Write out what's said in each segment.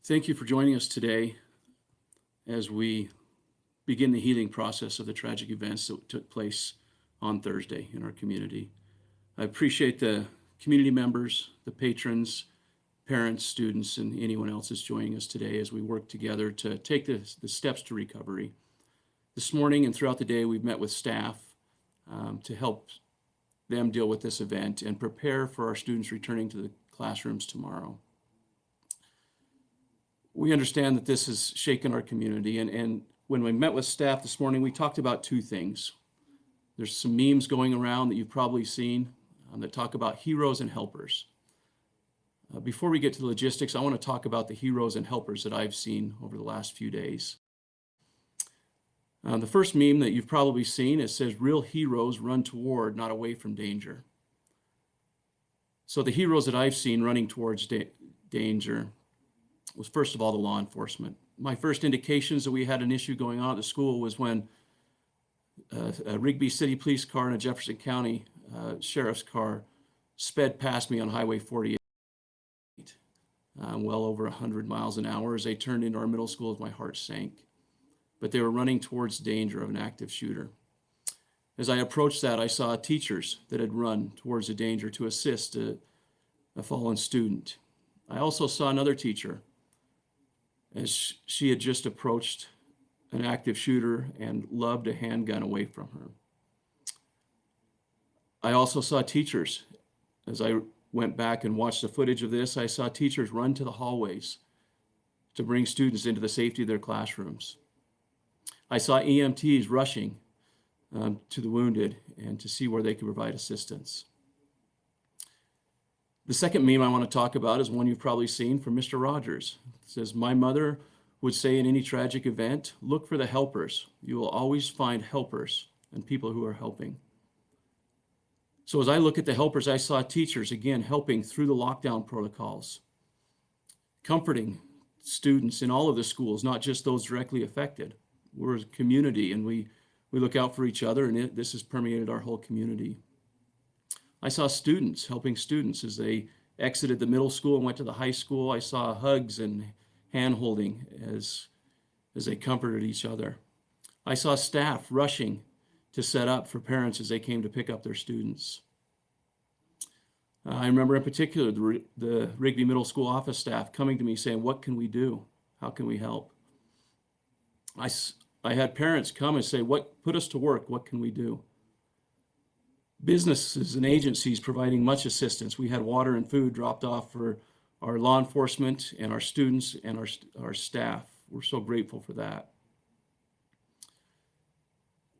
Thank you for joining us today as we begin the healing process of the tragic events that took place on Thursday in our community. I appreciate the community members, the patrons, parents, students, and anyone else that's joining us today as we work together to take the steps to recovery. This morning and throughout the day, we've met with staff to help them deal with this event and prepare for our students returning to the classrooms tomorrow. We understand that this has shaken our community, and when we met with staff this morning, we talked about two things. There's some memes going around that you've probably seen that talk about heroes and helpers. Before we get to the logistics, I want to talk about the heroes and helpers that I've seen over the last few days. The first meme that you've probably seen, it says, "Real heroes run toward, not away from danger." So the heroes that I've seen running towards danger was, first of all, the law enforcement. My first indications that we had an issue going on at the school was when a Rigby City Police car and a Jefferson County Sheriff's car sped past me on Highway 48, well over 100 miles an hour. As they turned into our middle school, my heart sank. But they were running towards danger of an active shooter. As I approached that, I saw teachers that had run towards the danger to assist a fallen student. I also saw another teacher as she had just approached an active shooter and lugged a handgun away from her. I also saw teachers, as I went back and watched the footage of this, I saw teachers run to the hallways to bring students into the safety of their classrooms. I saw EMTs rushing to the wounded and to see where they could provide assistance. The second meme I want to talk about is one you've probably seen from Mr. Rogers. It says, "My mother would say in any tragic event, look for the helpers. You will always find helpers and people who are helping." So as I look at the helpers, I saw teachers, again, helping through the lockdown protocols, comforting students in all of the schools, not just those directly affected. We're a community and we look out for each other, and this has permeated our whole community. I saw students helping students as they exited the middle school and went to the high school. I saw hugs and hand-holding as they comforted each other. I saw staff rushing to set up for parents as they came to pick up their students. I remember in particular the Rigby Middle School office staff coming to me saying, "What can we do? How can we help?" I had parents come and say, "Put us to work, what can we do?" Businesses and agencies providing much assistance. We had water and food dropped off for our law enforcement and our students and our staff. We're so grateful for that.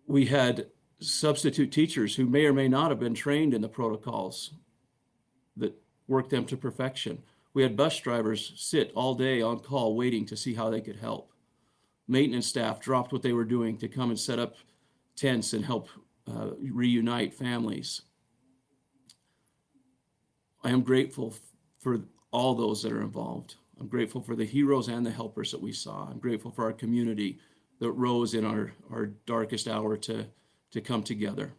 We had substitute teachers who may or may not have been trained in the protocols that worked them to perfection. We had bus drivers sit all day on call waiting to see how they could help. Maintenance staff dropped what they were doing to come and set up tents and help reunite families. I am grateful for all those that are involved. I'm grateful for the heroes and the helpers that we saw. I'm grateful for our community that rose in our darkest hour to come together.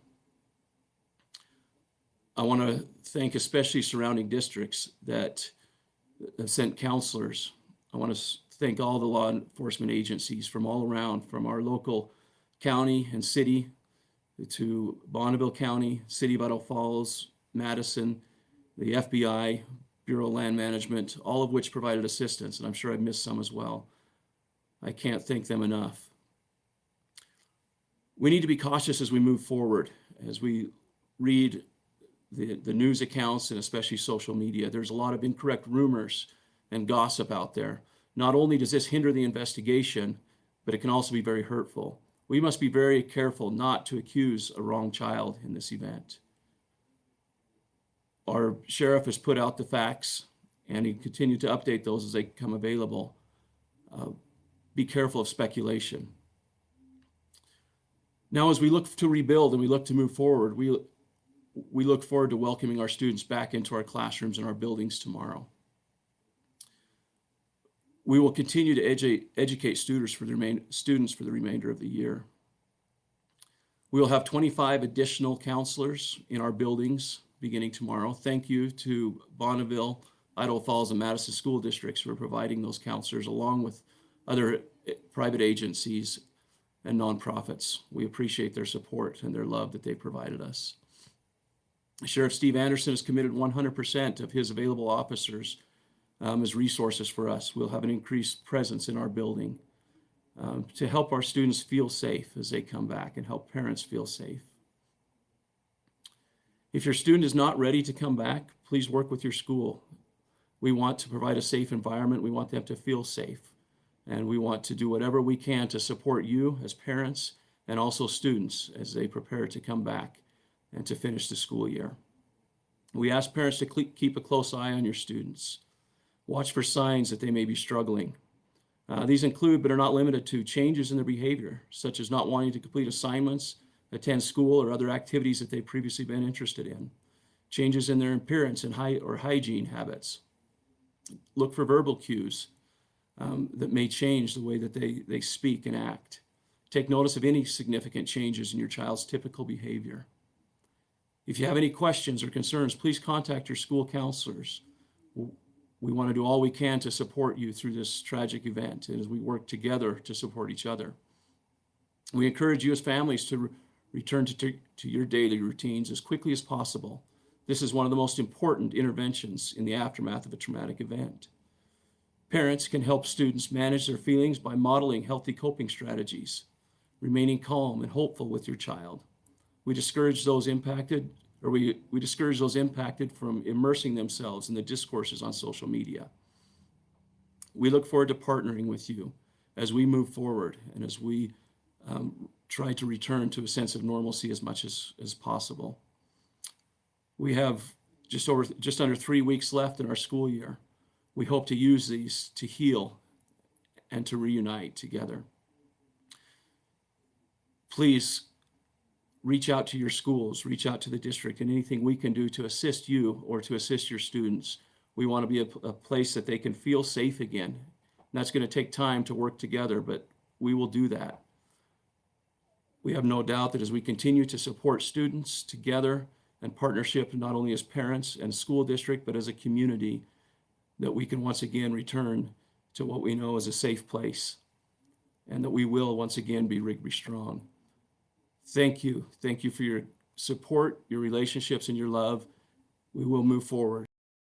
I want to thank especially surrounding districts that sent counselors. I want to thank all the law enforcement agencies from all around, from our local county and city to Bonneville County, City of Idaho Falls, Madison, the FBI, Bureau of Land Management, all of which provided assistance, and I'm sure I've missed some as well. I can't thank them enough. We need to be cautious as we move forward, as we read the news accounts and especially social media. There's a lot of incorrect rumors and gossip out there. Not only does this hinder the investigation, but it can also be very hurtful. We must be very careful not to accuse a wrong child in this event. Our sheriff has put out the facts, and he continues to update those as they become available. Be careful of speculation. Now, as we look to rebuild and we look to move forward, we look forward to welcoming our students back into our classrooms and our buildings tomorrow. We will continue to educate students for the remainder of the year. We will have 25 additional counselors in our buildings beginning tomorrow. Thank you to Bonneville, Idaho Falls and Madison school districts who are providing those counselors, along with other private agencies and nonprofits. We appreciate their support and their love that they provided us. Sheriff Steve Anderson has committed 100% of his available officers as resources for us. We'll have an increased presence in our building to help our students feel safe as they come back and help parents feel safe. If your student is not ready to come back, please work with your school. We want to provide a safe environment. We want them to feel safe. And we want to do whatever we can to support you as parents and also students as they prepare to come back and to finish the school year. We ask parents to keep a close eye on your students. Watch for signs that they may be struggling. These include, but are not limited to, changes in their behavior, such as not wanting to complete assignments, attend school, or other activities that they've previously been interested in. Changes in their appearance and hygiene habits. Look for verbal cues that may change the way that they speak and act. Take notice of any significant changes in your child's typical behavior. If you have any questions or concerns, please contact your school counselors. We want to do all we can to support you through this tragic event and as we work together to support each other. We encourage you as families to return to your daily routines as quickly as possible. This is one of the most important interventions in the aftermath of a traumatic event. Parents can help students manage their feelings by modeling healthy coping strategies, remaining calm and hopeful with your child. We discourage those impacted from immersing themselves in the discourses on social media. We look forward to partnering with you as we move forward and as we try to return to a sense of normalcy as much as possible. We have just under 3 weeks left in our school year. We hope to use these to heal and to reunite together. Please reach out to your schools, reach out to the district, and anything we can do to assist you or to assist your students. We want to be a place that they can feel safe again. And that's going to take time to work together, but we will do that. We have no doubt that as we continue to support students together and partnership, not only as parents and school district, but as a community, that we can once again return to what we know as a safe place, and that we will once again be Rigby strong. Thank you. Thank you for your support, your relationships, and your love. We will move forward.